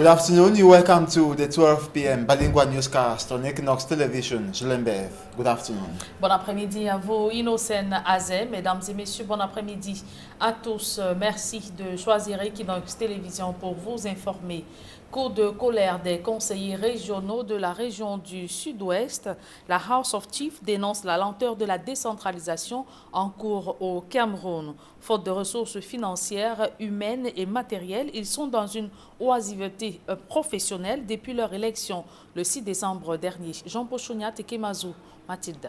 Good afternoon, you welcome to the 12 p.m. bilingual newscast on Équinoxe Television. Good afternoon. Bon après-midi à vous, Innocent Azé. Mesdames et messieurs, bon après-midi à tous. Merci de choisir Équinoxe Télévision pour vous informer. Coup de colère des conseillers régionaux de la région du Sud-Ouest, la House of Chiefs dénonce la lenteur de la décentralisation en cours au Cameroun. Faute de ressources financières, humaines et matérielles, ils sont dans une oisiveté professionnelle depuis leur élection le 6 décembre dernier. Jean-Paul Chouniat et Kemazou, Mathilda.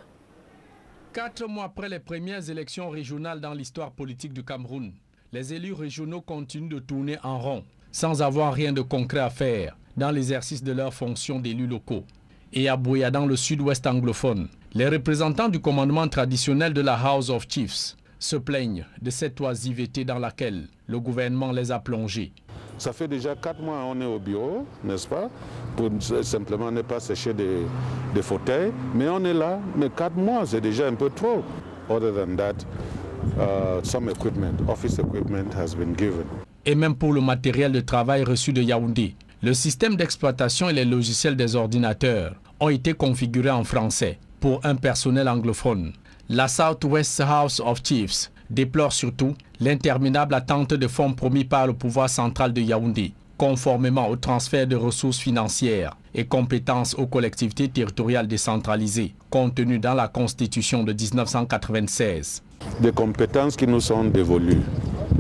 4 mois après les premières élections régionales dans l'histoire politique du Cameroun, les élus régionaux continuent de tourner en rond, sans avoir rien de concret à faire dans l'exercice de leurs fonctions d'élus locaux. Et à Boya, dans le sud-ouest anglophone, les représentants du commandement traditionnel de la House of Chiefs se plaignent de cette oisiveté dans laquelle le gouvernement les a plongés. Ça fait déjà 4 mois qu'on est au bureau, n'est-ce pas, pour simplement ne pas sécher des fauteuils, mais on est là, mais 4 mois, c'est déjà un peu trop. Other than that, some equipment, office equipment has been given. Et même pour le matériel de travail reçu de Yaoundé, le système d'exploitation et les logiciels des ordinateurs ont été configurés en français pour un personnel anglophone. La Southwest House of Chiefs déplore surtout l'interminable attente de fonds promis par le pouvoir central de Yaoundé, conformément au transfert de ressources financières et compétences aux collectivités territoriales décentralisées, contenues dans la Constitution de 1996. Des compétences qui nous sont dévolues.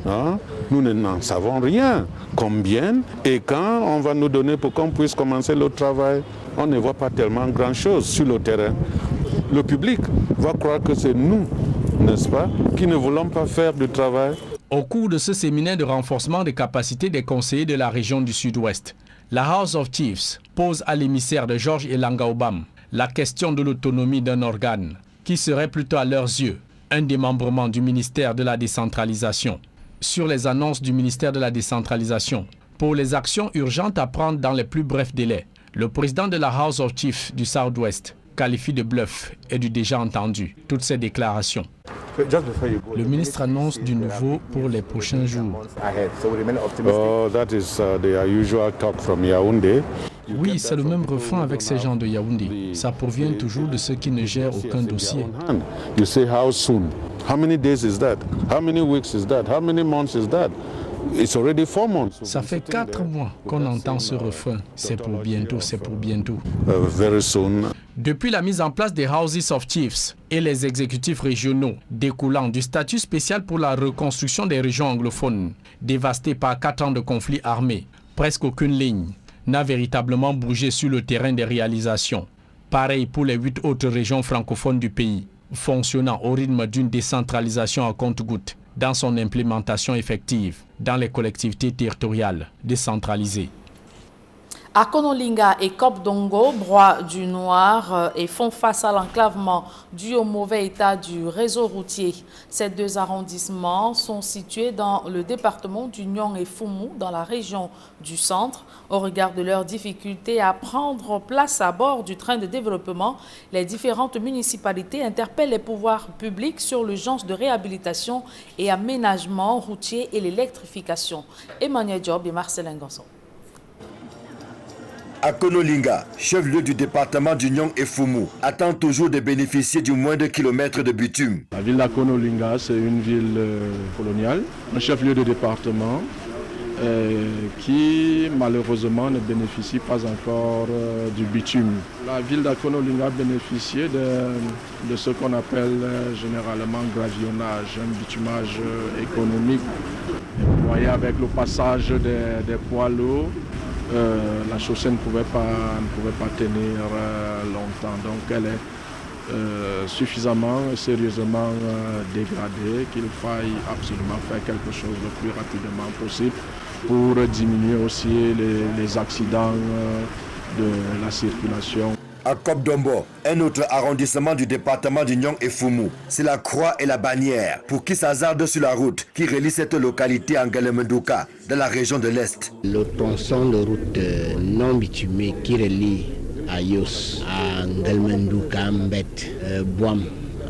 Hein? Nous n'en savons rien. Combien et quand on va nous donner pour qu'on puisse commencer le travail? On ne voit pas tellement grand-chose sur le terrain. Le public va croire que c'est nous, n'est-ce pas, qui ne voulons pas faire du travail. Au cours de ce séminaire de renforcement des capacités des conseillers de la région du Sud-Ouest, la House of Chiefs pose à l'émissaire de Georges Elanga Obam la question de l'autonomie d'un organe qui serait plutôt à leurs yeux un démembrement du ministère de la décentralisation. Sur les annonces du ministère de la décentralisation pour les actions urgentes à prendre dans les plus brefs délais, le président de la House of Chiefs du South-Ouest qualifie de bluff et du déjà entendu toutes ces déclarations. Le ministre annonce du nouveau pour les prochains jours. Oh, that is the usual talk from Yaoundé. Oui, c'est le même refrain avec ces gens de Yaoundé. Ça provient toujours de ceux qui ne gèrent aucun dossier. You say how soon? How many days is that? How many weeks is that? How many months is that? It's already 4 months. Ça fait 4 mois qu'on entend ce refrain. C'est pour bientôt, c'est pour bientôt. Very soon. Depuis la mise en place des Houses of Chiefs et les exécutifs régionaux découlant du statut spécial pour la reconstruction des régions anglophones, dévastées par 4 ans de conflits armés, presque aucune ligne n'a véritablement bougé sur le terrain des réalisations. Pareil pour les 8 autres régions francophones du pays, fonctionnant au rythme d'une décentralisation à compte-gouttes dans son implémentation effective dans les collectivités territoriales décentralisées. Akonolinga et Kop-Dongo broient du noir et font face à l'enclavement dû au mauvais état du réseau routier. Ces 2 arrondissements sont situés dans le département du Nyong et Foumou, dans la région du centre. Au regard de leurs difficultés à prendre place à bord du train de développement, les différentes municipalités interpellent les pouvoirs publics sur l'urgence de réhabilitation et aménagement routier et l'électrification. Emmanuel Diop et Marcelin Gonson. Akonolinga, chef-lieu du département du Nyong et Foumou, attend toujours de bénéficier du moins de kilomètres de bitume. La ville d'Akonolinga, c'est une ville coloniale, un chef-lieu de département qui malheureusement ne bénéficie pas encore du bitume. La ville d'Akonolinga bénéficiait de ce qu'on appelle généralement gravillonnage, un bitumage économique. Vous voyez, avec le passage des poids lourds, la chaussée ne pouvait pas tenir longtemps, donc elle est suffisamment sérieusement dégradée qu'il faille absolument faire quelque chose le plus rapidement possible pour diminuer aussi les accidents de la circulation. À Kop-Dombo, un autre arrondissement du département du Nyong et Foumou, c'est la croix et la bannière pour qui s'hazarde sur la route qui relie cette localité en Ngalemendouka, dans la région de l'Est. Le tronçon de route non bitumé qui relie Ayos à Ngalemendouka, Mbet, Boam,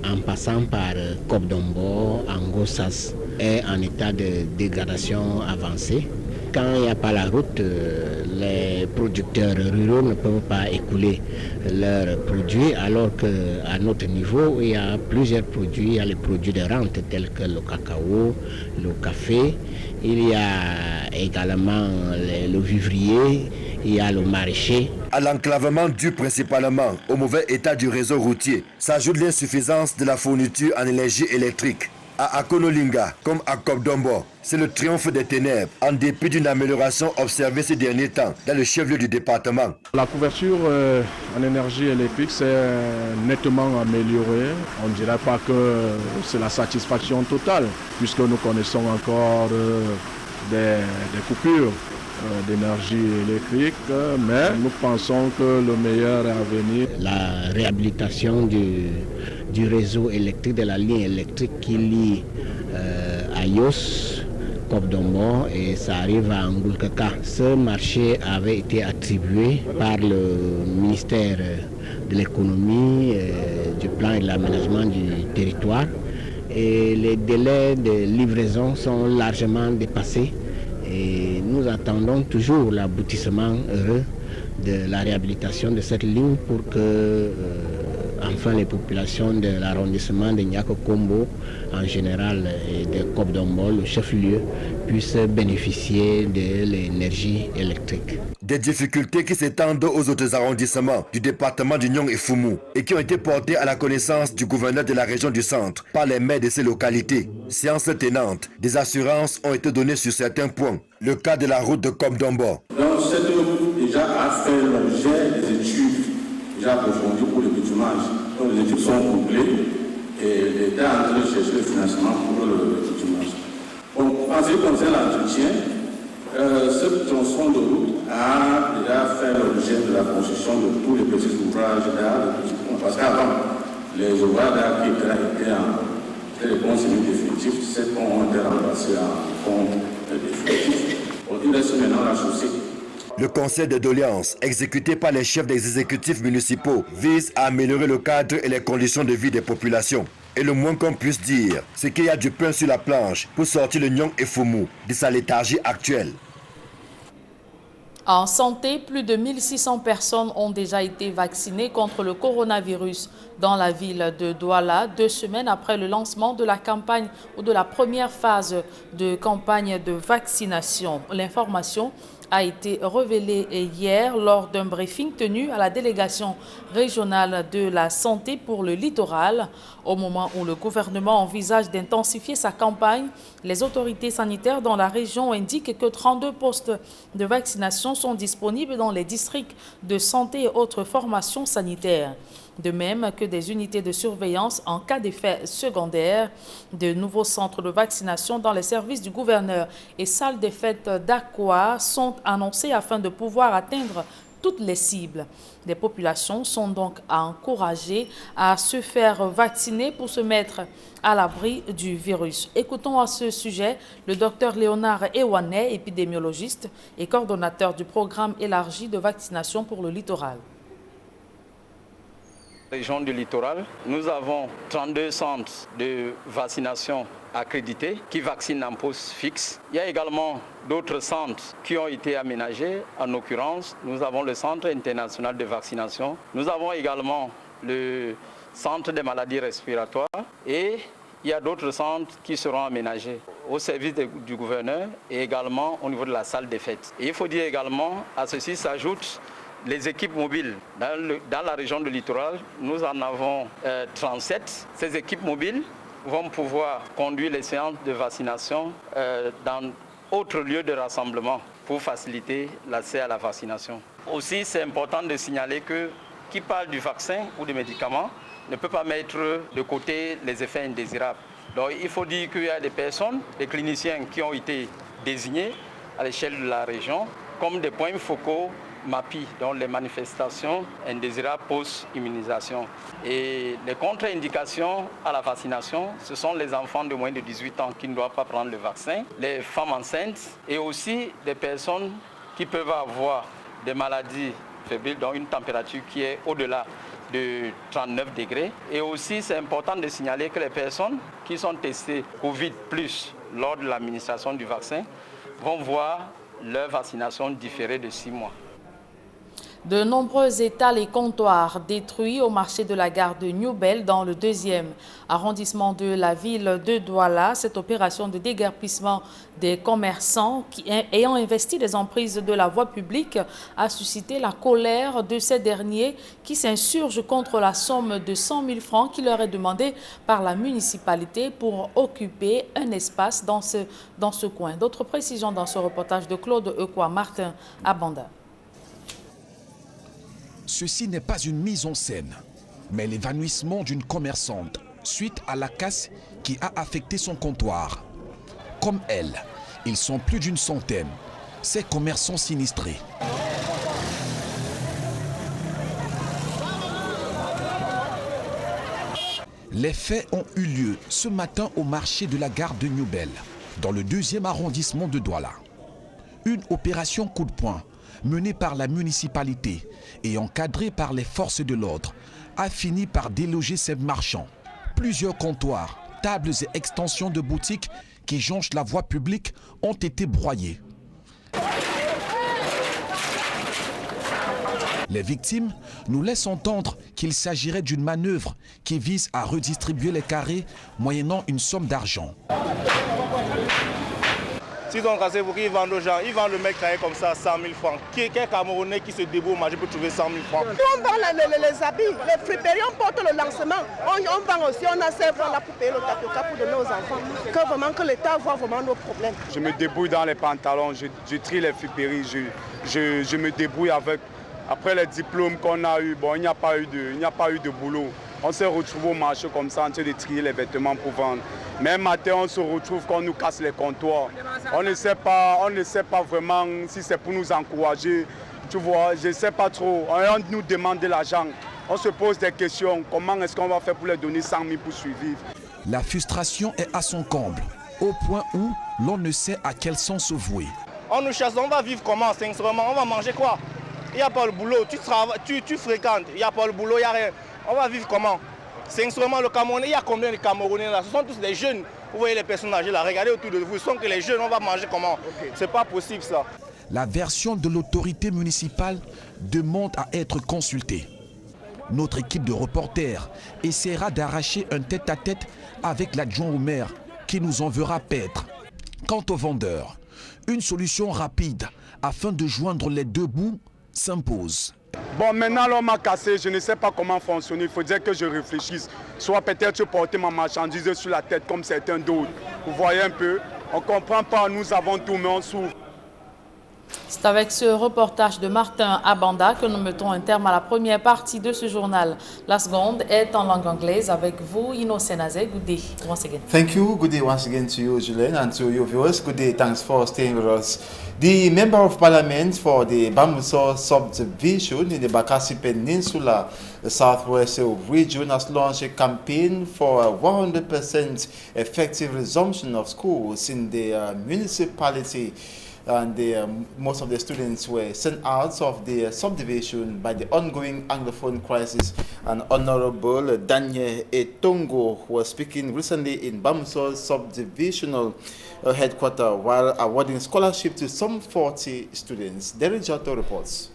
en passant par Kop-Dombo, Angosas, est en état de dégradation avancée. quand il n'y a pas la route, les producteurs ruraux ne peuvent pas écouler leurs produits, alors qu'à notre niveau, il y a plusieurs produits. Il y a les produits de rente tels que le cacao, le café. Il y a également le vivrier, il y a le maraîcher. À l'enclavement dû principalement au mauvais état du réseau routier s'ajoute l'insuffisance de la fourniture en énergie électrique. À Akonolinga comme à Kobdombo, c'est le triomphe des ténèbres en dépit d'une amélioration observée ces derniers temps dans le chef-lieu du département. La couverture en énergie électrique s'est nettement améliorée. On ne dirait pas que c'est la satisfaction totale puisque nous connaissons encore des coupures d'énergie électrique, mais nous pensons que le meilleur est à venir. La réhabilitation du réseau électrique, de la ligne électrique qui lie Ayos, Kobdombo et ça arrive à Ngoulkaka. Ce marché avait été attribué par le ministère de l'économie, du plan et de l'aménagement du territoire et les délais de livraison sont largement dépassés. Et nous attendons toujours l'aboutissement heureux de la réhabilitation de cette ligne pour que enfin les populations de l'arrondissement de Niakokombo en général et de Kobdombo, le chef-lieu, puissent bénéficier de l'énergie électrique. Des difficultés qui s'étendent aux autres arrondissements du département du Nyong et Foumou et qui ont été portées à la connaissance du gouverneur de la région du centre par les maires de ces localités. Séance tenante, des assurances ont été données sur certains points. Le cas de la route de Kobdombo. Donc cette route déjà a fait l'objet des études déjà approfondies pour le bitumage. Donc les études sont complètes et l'État est en train de chercher le financement pour le bitumage. Bon, en ce qui concerne l'entretien, ce tronçon de route a déjà fait l'objet de la construction de tous les petits ouvrages d'art, parce qu'avant, les ouvrages d'art qui étaient les ponts semi-définitifs, ces ponts ont été remplacés en ponts définitifs. Il reste maintenant la chaussée. Le conseil de doléances, exécuté par les chefs des exécutifs municipaux, vise à améliorer le cadre et les conditions de vie des populations. Et le moins qu'on puisse dire, c'est qu'il y a du pain sur la planche pour sortir le Nyong et Foumou de sa léthargie actuelle. En santé, plus de 1600 personnes ont déjà été vaccinées contre le coronavirus dans la ville de Douala, 2 semaines après le lancement de la campagne ou de la première phase de campagne de vaccination. L'information a été révélée hier lors d'un briefing tenu à la délégation régionale de la santé pour le littoral. Au moment où le gouvernement envisage d'intensifier sa campagne, les autorités sanitaires dans la région indiquent que 32 postes de vaccination sont disponibles dans les districts de santé et autres formations sanitaires. De même que des unités de surveillance en cas d'effet secondaire, de nouveaux centres de vaccination dans les services du gouverneur et salles des fêtes d'Aqua sont annoncés afin de pouvoir atteindre toutes les cibles. Les populations sont donc encouragées à se faire vacciner pour se mettre à l'abri du virus. Écoutons à ce sujet le docteur Léonard Ewane, épidémiologiste et coordonnateur du programme élargi de vaccination pour le littoral. Région du littoral, nous avons 32 centres de vaccination accrédités qui vaccinent en poste fixe. Il y a également d'autres centres qui ont été aménagés. En l'occurrence, nous avons le Centre international de vaccination. Nous avons également le Centre des maladies respiratoires et il y a d'autres centres qui seront aménagés au service du gouverneur et également au niveau de la salle des fêtes. Et il faut dire également, à ceci s'ajoutent les équipes mobiles. Dans la région du littoral, nous en avons 37. Ces équipes mobiles vont pouvoir conduire les séances de vaccination dans autres lieux de rassemblement pour faciliter l'accès à la vaccination. Aussi, c'est important de signaler que qui parle du vaccin ou des médicaments ne peut pas mettre de côté les effets indésirables. Donc il faut dire qu'il y a des personnes, des cliniciens qui ont été désignés à l'échelle de la région comme des points focaux MAPI, donc les manifestations indésirables post-immunisation. Et les contre-indications à la vaccination, ce sont les enfants de moins de 18 ans qui ne doivent pas prendre le vaccin, les femmes enceintes et aussi des personnes qui peuvent avoir des maladies fébriles, donc une température qui est au-delà de 39 degrés. Et aussi, c'est important de signaler que les personnes qui sont testées Covid+ lors de l'administration du vaccin vont voir leur vaccination différée de 6 mois. De nombreux étals et comptoirs détruits au marché de la gare de Newbel dans le 2e arrondissement de la ville de Douala. Cette opération de déguerpissement des commerçants ayant investi des emprises de la voie publique a suscité la colère de ces derniers qui s'insurgent contre la somme de 100 000 francs qui leur est demandée par la municipalité pour occuper un espace dans ce coin. D'autres précisions dans ce reportage de Claude Equa Martin à Banda. Ceci n'est pas une mise en scène, mais l'évanouissement d'une commerçante suite à la casse qui a affecté son comptoir. Comme elle, ils sont plus d'une centaine, ces commerçants sinistrés. Les faits ont eu lieu ce matin au marché de la gare de Newbel, dans le 2e arrondissement de Douala. Une opération coup de poing menée par la municipalité et encadrée par les forces de l'ordre, a fini par déloger ces marchands. Plusieurs comptoirs, tables et extensions de boutiques qui jonchent la voie publique ont été broyés. Les victimes nous laissent entendre qu'il s'agirait d'une manœuvre qui vise à redistribuer les carrés moyennant une somme d'argent. S'ils ont cassé pour qu'ils vendent aux gens, ils vendent le mec carré comme ça 100 000 francs. Quel Camerounais qui se débrouille au marché pour trouver 100 000 francs? On vend les habits, les friperies, on porte le lancement. On vend aussi, on a 5 francs là pour payer le tapioca pour donner aux enfants. Que l'État voit vraiment nos problèmes. Je me débrouille dans les pantalons, je trie les friperies, je me débrouille avec. Après les diplômes qu'on a eu, bon, il n'y a pas eu de boulot. On s'est retrouvé au marché comme ça en train de trier les vêtements pour vendre. Même matin, on se retrouve quand on nous casse les comptoirs. On ne sait pas vraiment si c'est pour nous encourager. Tu vois, je ne sais pas trop. On nous demande de l'argent. On se pose des questions. Comment est-ce qu'on va faire pour les donner 100 000 pour survivre? La frustration est à son comble, au point où l'on ne sait à quel sens se vouer. On nous chasse, on va vivre comment, sincèrement? On va manger quoi? Il n'y a pas le boulot, tu fréquentes, il n'y a pas le boulot, il n'y a rien. On va vivre comment? Sincèrement, le Cameroun, il y a combien de Camerounais là? Ce sont tous des jeunes. Vous voyez les personnes âgées là, regardez autour de vous, ce sont que les jeunes, on va manger comment? C'est pas possible ça. La version de l'autorité municipale demande à être consultée. Notre équipe de reporters essaiera d'arracher un tête-à-tête avec l'adjoint au maire qui nous enverra paître. Quant aux vendeurs, une solution rapide afin de joindre les deux bouts s'impose. Bon, maintenant l'homme m'a cassé, je ne sais pas comment fonctionner, il faut dire que je réfléchisse. Soit peut-être porter ma marchandise sur la tête comme certains d'autres. Vous voyez un peu, on ne comprend pas, nous avons tout, mais on souffre. C'est avec ce reportage de Martin Abanda que nous mettons un terme à la première partie de ce journal. La seconde est en langue anglaise avec vous, Équinoxe Tv. Good day once again. Thank you. Good day once again to you, Julien, and to your viewers. Good day. Thanks for staying with us. The Member of Parliament for the Bambuso subdivision in the Bakassi Peninsula, the southwest region, has launched a campaign for a 100% effective resumption of schools in the municipality. And most of the students were sent out of the subdivision by the ongoing Anglophone crisis. And Honorable Daniel Etongo was speaking recently in Bambuso's subdivisional headquarters while awarding scholarship to some 40 students. Derek Jato reports.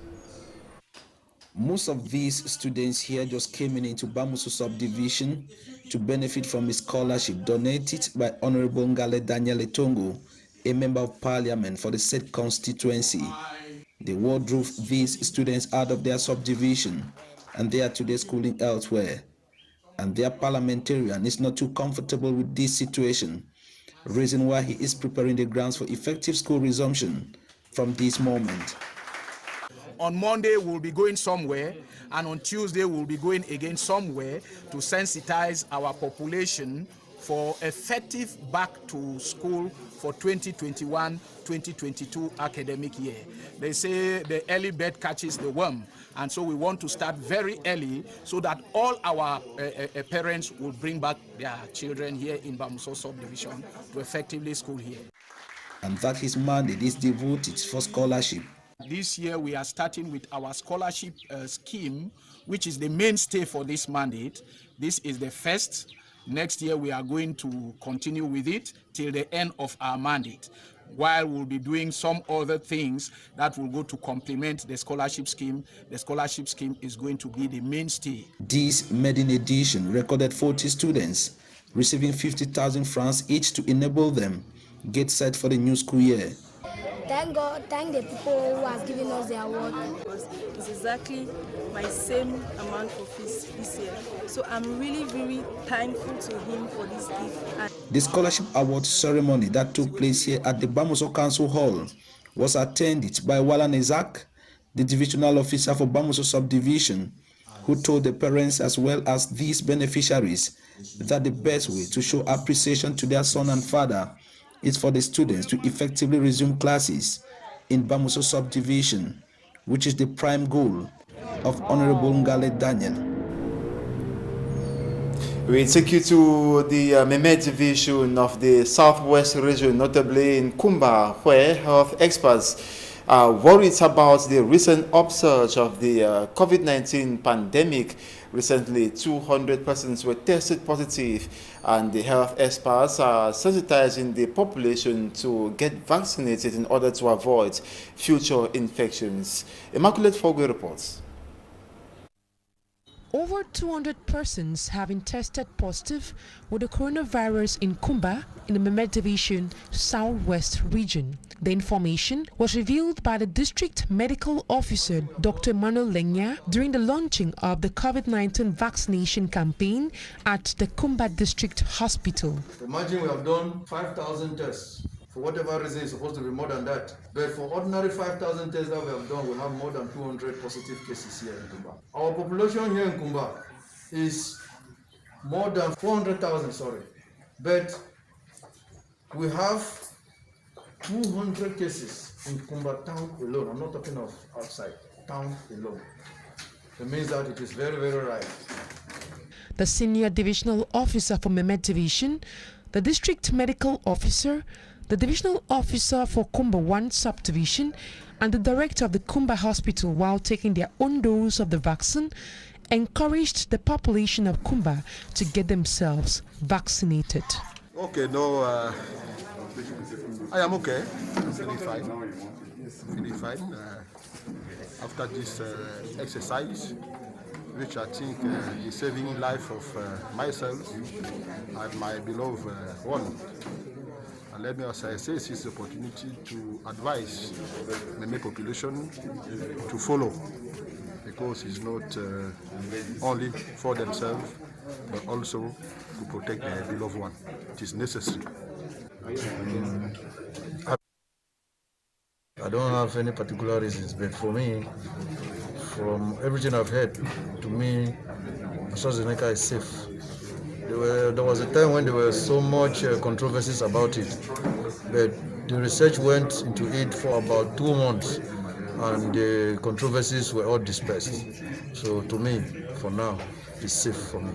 Most of these students here just came into Bambuso subdivision to benefit from a scholarship donated by Honorable Ngale Daniel Etongo, a member of parliament for the said constituency. The war drove these students out of their subdivision and they are today schooling elsewhere. And their parliamentarian is not too comfortable with this situation, reason why he is preparing the grounds for effective school resumption from this moment. On Monday, we'll be going somewhere, and on Tuesday, we'll be going again somewhere to sensitize our population for effective back to school for 2021-2022 academic year. They say the early bird catches the worm, and so we want to start very early so that all our parents will bring back their children here in Bambuso subdivision to effectively school here. And that his mandate is devoted for scholarship. This year we are starting with our scholarship scheme, which is the mainstay for this mandate. This is the first. Next year we are going to continue with it till the end of our mandate. while we'll be doing some other things that will go to complement the scholarship scheme. The scholarship scheme is going to be the mainstay. This maiden edition recorded 40 students receiving 50,000 francs each to enable them get set for the new school year. Thank God, thank the people who has given us the award. It's exactly my same amount of fees this year. So I'm really very thankful to him for this gift. The scholarship award ceremony that took place here at the Bamuso Council Hall was attended by Walan Isaac, the divisional officer for Bamuso Subdivision, who told the parents as well as these beneficiaries that the best way to show appreciation to their son and father is for the students to effectively resume classes in Bamuso Subdivision, which is the prime goal of Honorable Ngale Daniel. We take you to the Memed division of the Southwest region, notably in Kumba, where health experts are worried about the recent upsurge of the COVID-19 pandemic. Recently, 200 persons were tested positive, and the health experts are sensitizing the population to get vaccinated in order to avoid future infections. Immaculate Fogwe reports. Over 200 persons have been tested positive with the coronavirus in Kumba in the Memed Division, Southwest region. The information was revealed by the District Medical Officer, Dr. Manuel Lenya, during the launching of the COVID-19 vaccination campaign at the Kumba District Hospital. Imagine we have done 5,000 tests. For whatever reason, it's supposed to be more than that. But for ordinary 5,000 tests that we have done, we have more than 200 positive cases here in Kumba. Our population here in Kumba is more than 400,000, but we have 200 cases in Kumba town alone. I'm not talking of outside, town alone. It means that it is very, very rare. The Senior Divisional Officer for Memed Division, the District Medical Officer, the Divisional Officer for Kumba 1 Subdivision, and the Director of the Kumba Hospital, while taking their own dose of the vaccine, encouraged the population of Kumba to get themselves vaccinated. Okay, no, I am okay. I'm feeling fine. After this exercise, which I think is saving life of myself and my beloved one. And let me also say this is the opportunity to advise the population to follow, because it's not only for themselves, but also to protect their beloved one. It is necessary. I don't have any particular reasons, but for me, from everything I've heard, to me, AstraZeneca is safe. There was a time when there were so much controversies about it, but the research went into it for about 2 months, and the controversies were all dispersed. So to me, for now, it's safe for me.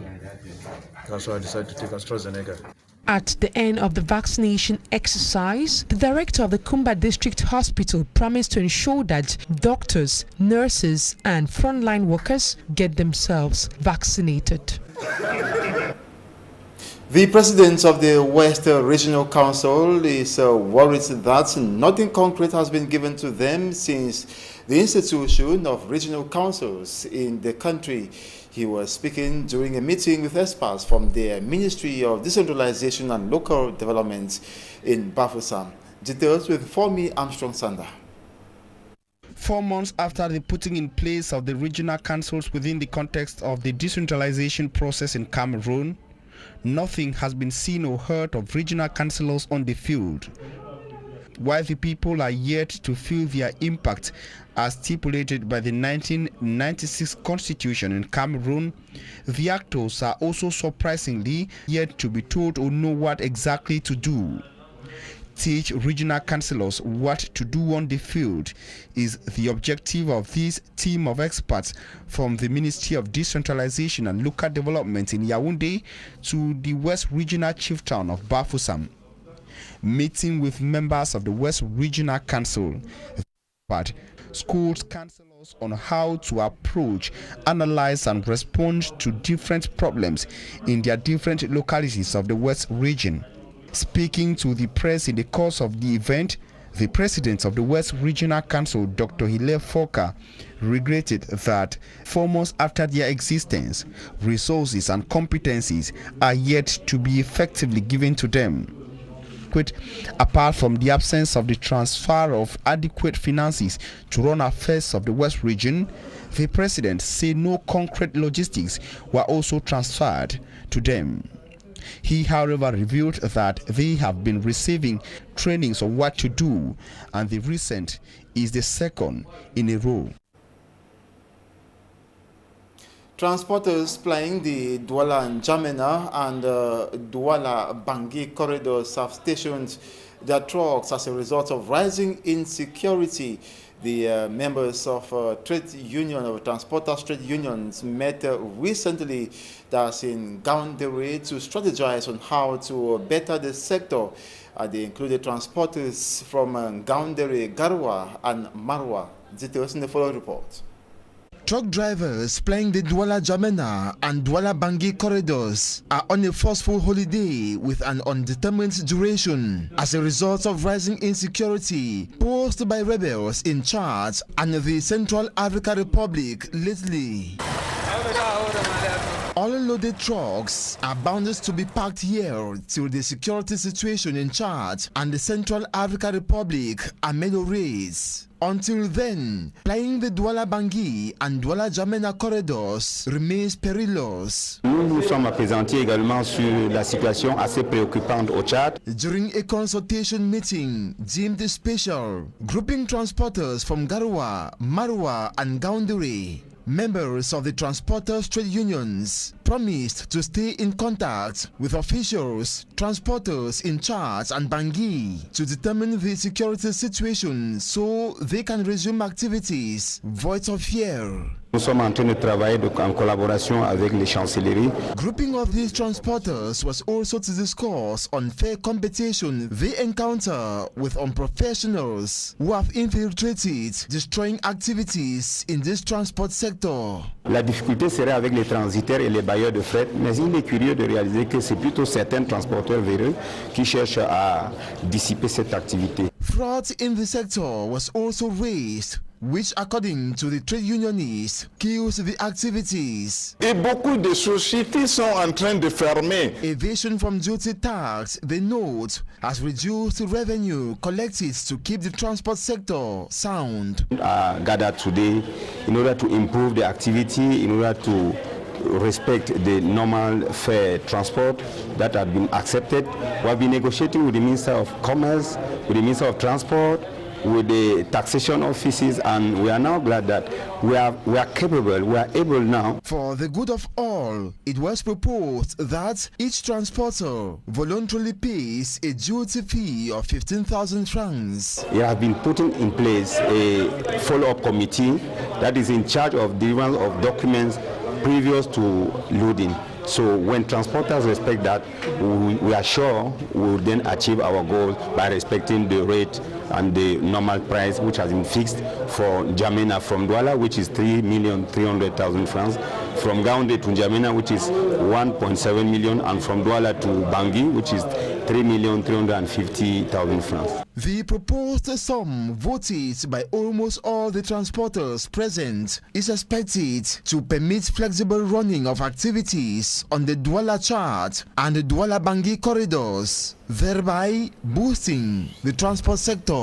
That's why I decided to take AstraZeneca. At the end of the vaccination exercise, the director of the Kumba District Hospital promised to ensure that doctors, nurses, and frontline workers get themselves vaccinated. The president of the West Regional Council is worried that nothing concrete has been given to them since the institution of regional councils in the country. He was speaking during a meeting with experts from the Ministry of Decentralization and Local Development in Bafoussam. Details with Formi Armstrong Sander. 4 months after the putting in place of the regional councils within the context of the decentralization process in Cameroon, nothing has been seen or heard of regional councillors on the field. While the people are yet to feel their impact as stipulated by the 1996 constitution in Cameroon, the actors are also surprisingly yet to be told or know what exactly to do. Teach regional councillors what to do on the field is the objective of this team of experts from the Ministry of Decentralization and Local Development in Yaoundé to the West Regional Chieftain of Bafoussam. Meeting with members of the West Regional Council, but schools councillors on how to approach, analyze and respond to different problems in their different localities of the West region. Speaking to the press in the course of the event, The president of the West Regional Council, Dr. Hilaire Foka, regretted that 4 months after their existence, resources and competencies are yet to be effectively given to them. Quote, apart from the absence of the transfer of adequate finances to run affairs of the West region, the president said no concrete logistics were also transferred to them. He, however, revealed that they have been receiving trainings on what to do, and the recent is the second in a row. Transporters plying the Douala-N'Djamena and Douala-Bangui corridors have stationed their trucks as a result of rising insecurity. The members of trade union of transporters trade unions met recently, that's in Gaoundéré, to strategize on how to better the sector. They included transporters from Gaoundéré, Garoua and Marwa. Details in the following report. Truck drivers plying the Douala-N'Djamena and Douala-Bangui corridors are on a forceful holiday with an undetermined duration as a result of rising insecurity posed by rebels in Chad and the Central African Republic lately. All loaded trucks are bound to be parked here till the security situation in Chad and the Central African Republic ameliorates. Until then, plying the Douala-Bangui and Douala-N'Djamena corridors remains perilous. Nous sommes appesantis également sur la situation assez préoccupante au Tchad. During a consultation meeting deemed special, grouping transporters from Garoua, Marwa and Gaoundéré, members of the transporters trade unions promised to stay in contact with officials, transporters in Chad and Bangui to determine the security situation so they can resume activities void of fear. Nous sommes en train de travailler en collaboration avec les chancelleries. Grouping of these transporters was also to discuss unfair competition they encounter with unprofessionals who have infiltrated, destroying activities in this transport sector. La difficulté serait avec les transitaires et les bailleurs de fret, mais il est curieux de réaliser que c'est plutôt certains transporteurs véreux qui cherchent à dissiper cette activité. Fraud in the sector was also raised, which, according to the trade unionists, kills the activities. Et beaucoup de sociétés sont en train de fermer. Evasion from duty tax, they note, has reduced revenue collected to keep the transport sector sound. Gathered today in order to improve the activity, in order to respect the normal fair transport that had been accepted. We have been negotiating with the Minister of Commerce, with the Minister of Transport, with the taxation offices, and we are now glad that we are capable, we are able now. For the good of all, it was proposed that each transporter voluntarily pays a duty fee of 15,000 francs. We have been putting in place a follow-up committee that is in charge of delivery of documents previous to loading. So when transporters respect that, we are sure we will then achieve our goal by respecting the rate and the normal price which has been fixed for N'Djamena from Douala, which is 3,300,000 francs, from Gaoundé to N'Djamena, which is 1.7 million, and from Douala to Bangui, which is 3,350,000 francs. The proposed sum, voted by almost all the transporters present, is expected to permit flexible running of activities on the Douala-Chad and the Douala-Bangui corridors, thereby boosting the transport sector.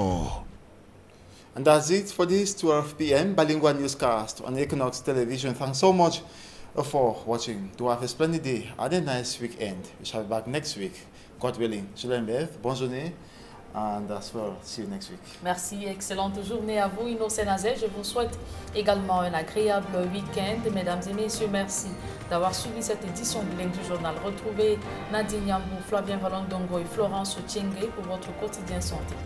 And that's it for this 12 p.m. bilingual newscast on Équinoxe Television. Thanks so much for watching. Do have a splendid day and a nice weekend. We shall be back next week, God willing. Je l'aime, bonne journée, and as well, see you next week. Merci, excellente journée à vous, Équinoxe Tv. Je vous souhaite également un agréable week-end. Mesdames et messieurs, merci d'avoir suivi cette édition bilingue du journal. Retrouvez Nadine Yambou, Flavien Valondongo et Florence Tchengue pour votre quotidien santé.